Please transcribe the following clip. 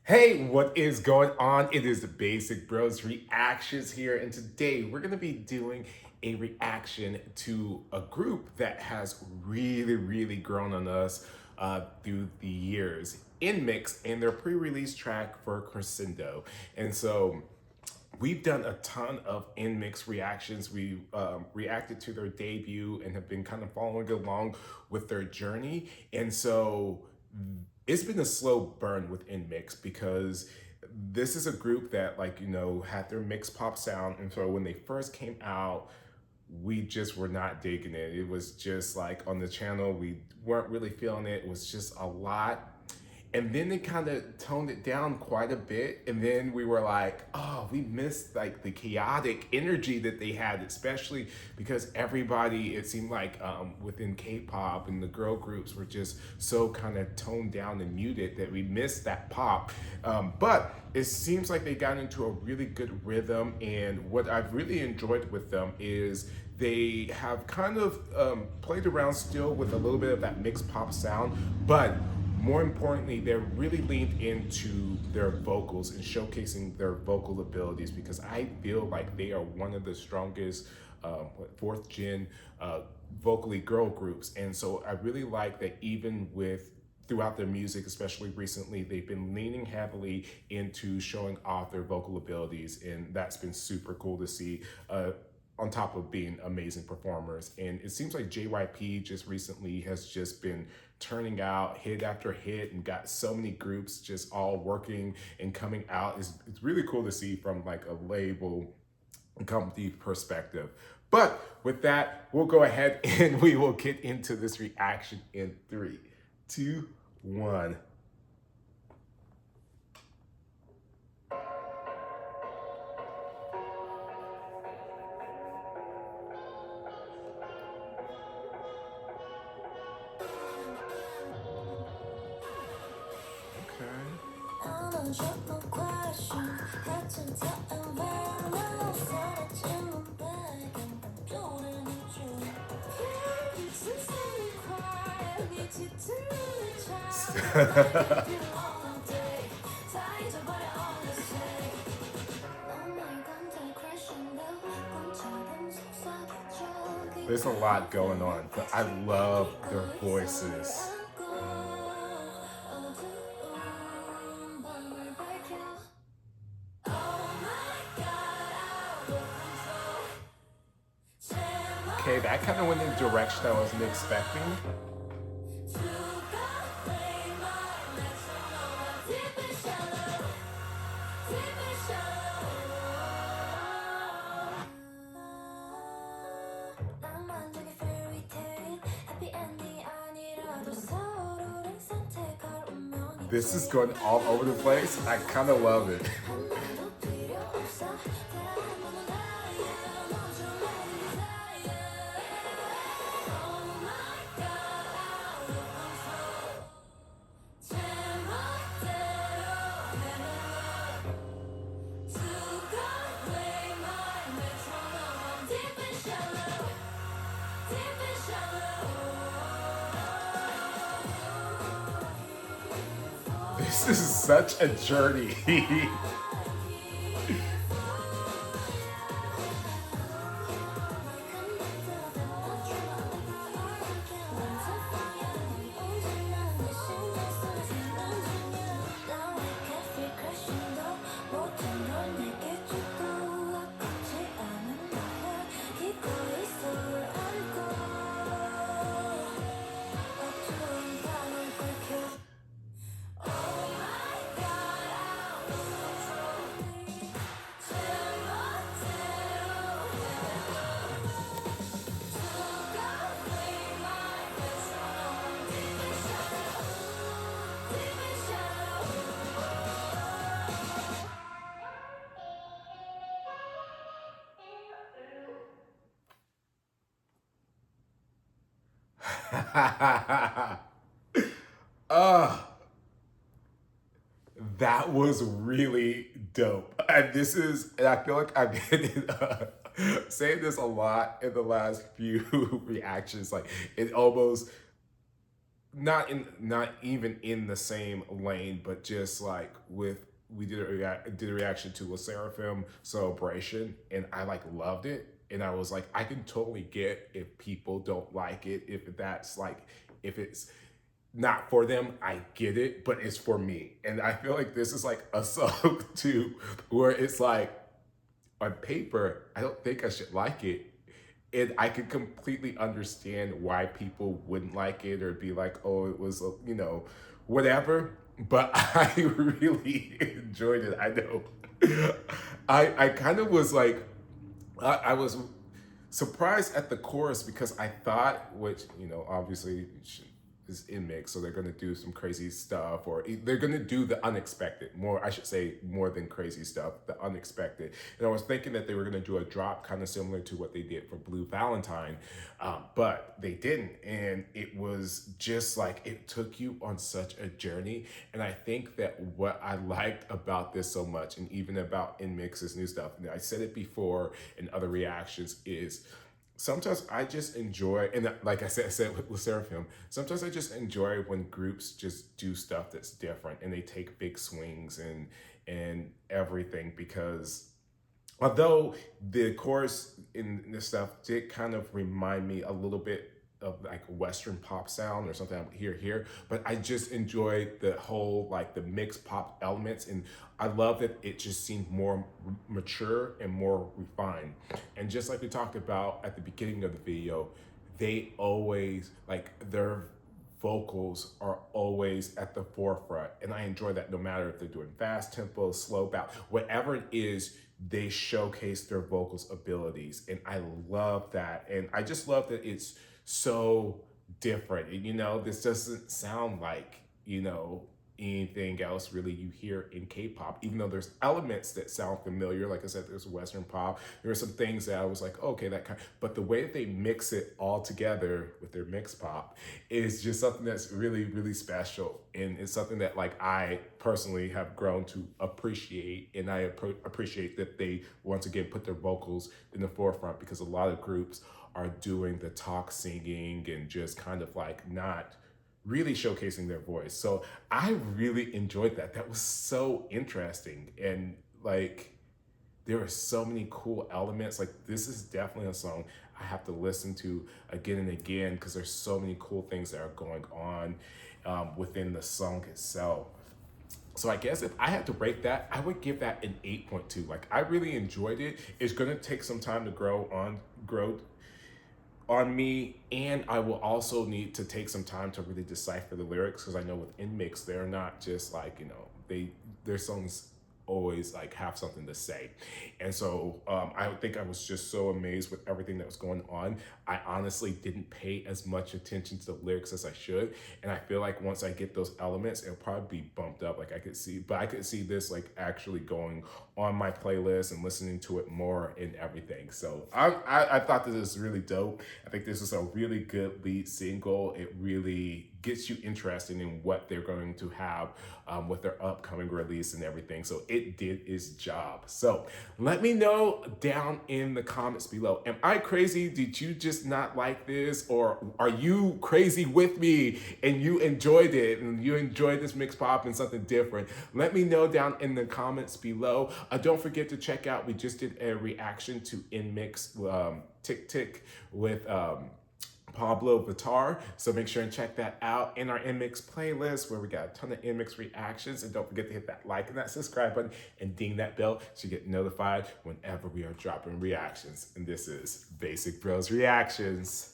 Hey, what is going on? It is the Basic Bros Reactions here, and today we're going to be doing a reaction to a group that has really grown on us through the years. NMIXX and their pre-release track for Crescendo. And so we've done a ton of NMIXX reactions. We reacted to their debut and have been kind of following along with their journey. And so it's been a slow burn with NMIXX because this is a group that had their mixed pop sound. And so when they first came out, we just were not digging it. It was just like on the channel, we weren't really feeling it. It was just a lot. And then they kind of toned it down quite a bit. And then we were like, oh, we missed like the chaotic energy that they had, especially because everybody, it seemed like within K-pop and the girl groups were just so kind of toned down and muted that we missed that pop. But it seems like they got into a really good rhythm. And what I've really enjoyed with them is they have kind of played around still with a little bit of that mixed pop sound, but more importantly, they're really leaned into their vocals and showcasing their vocal abilities, because I feel like they are one of the strongest fourth gen vocally girl groups. And so I really like that even with throughout their music, especially recently, they've been leaning heavily into showing off their vocal abilities, and that's been super cool to see. On top of being amazing performers. And it seems like JYP just recently has just been turning out hit after hit and got so many groups just all working and coming out. It's really cool to see from like a label and company perspective. But with that, we'll go ahead and we will get into this reaction in 3, 2, 1. There's a lot going on, but I love their voices. Okay, that kind of went in a direction I wasn't expecting. This is going all over the place. I kind of love it. This is such a journey. uh, that was really dope. And I feel like I've been saying this a lot in the last few reactions. Like, it almost not even in the same lane, but just like with we did a reaction to a Seraphim celebration, and I like loved it, and I was like, I can totally get if people don't like it, if that's like if it's not for them, I get it, but it's for me. And I feel like this is like a song too, where it's like on paper, I don't think I should like it. And I could completely understand why people wouldn't like it or be like, oh, it was, whatever. But I really enjoyed it. I know. I kind of was like, I was surprised at the chorus because I thought, which, obviously is NMIXX, so they're going to do some crazy stuff, or they're going to do the unexpected, more, I should say, more than crazy stuff, the unexpected. And I was thinking that they were going to do a drop kind of similar to what they did for Blue Valentine, but they didn't. And it was just like, it took you on such a journey. And I think that what I liked about this so much, and even about NMIXX's new stuff, and I said it before in other reactions, is sometimes I just enjoy, and like I said with Seraphim, sometimes I just enjoy when groups just do stuff that's different and they take big swings and everything, because although the chorus in this stuff did kind of remind me a little bit of like Western pop sound or something I would hear here, but I just enjoyed the whole, like the mixed pop elements, and I love that it just seemed more mature and more refined. And just like we talked about at the beginning of the video, they always, like their vocals are always at the forefront, and I enjoy that. No matter if they're doing fast tempo, slow bout, whatever it is, they showcase their vocals abilities, and I love that. And I just love that it's so different. And this doesn't sound like, anything else really you hear in K-pop, even though there's elements that sound familiar. Like I said, there's Western pop. There are some things that I was like, okay, that kind, but the way that they mix it all together with their mix pop is just something that's really, really special. And it's something that like I personally have grown to appreciate. And I appreciate that they once again put their vocals in the forefront, because a lot of groups are doing the talk singing and just kind of like not really showcasing their voice. So I really enjoyed that. That was so interesting. And like, there are so many cool elements. Like, this is definitely a song I have to listen to again and again, because there's so many cool things that are going on within the song itself. So I guess if I had to rate that, I would give that an 8.2. Like, I really enjoyed it. It's gonna take some time to grow on me, and I will also need to take some time to really decipher the lyrics, because I know with NMIXX, they're not just like, their songs always like have something to say. And so I think I was just so amazed with everything that was going on. I honestly didn't pay as much attention to the lyrics as I should, and I feel like once I get those elements, it'll probably be bumped up. Like I could see this like actually going on my playlist and listening to it more and everything. So I thought this was really dope. I think this is a really good lead single. It really gets you interested in what they're going to have with their upcoming release and everything. So it did its job. So let me know down in the comments below. Am I crazy? Did you just not like this? Or are you crazy with me and you enjoyed it and you enjoyed this mixed pop and something different? Let me know down in the comments below. Don't forget to check out, we just did a reaction to NMIXX Tick Tick with Pablo Vittar. So make sure and check that out in our NMIXX playlist, where we got a ton of NMIXX reactions. And don't forget to hit that like and that subscribe button and ding that bell so you get notified whenever we are dropping reactions. And this is Basic Bros Reactions.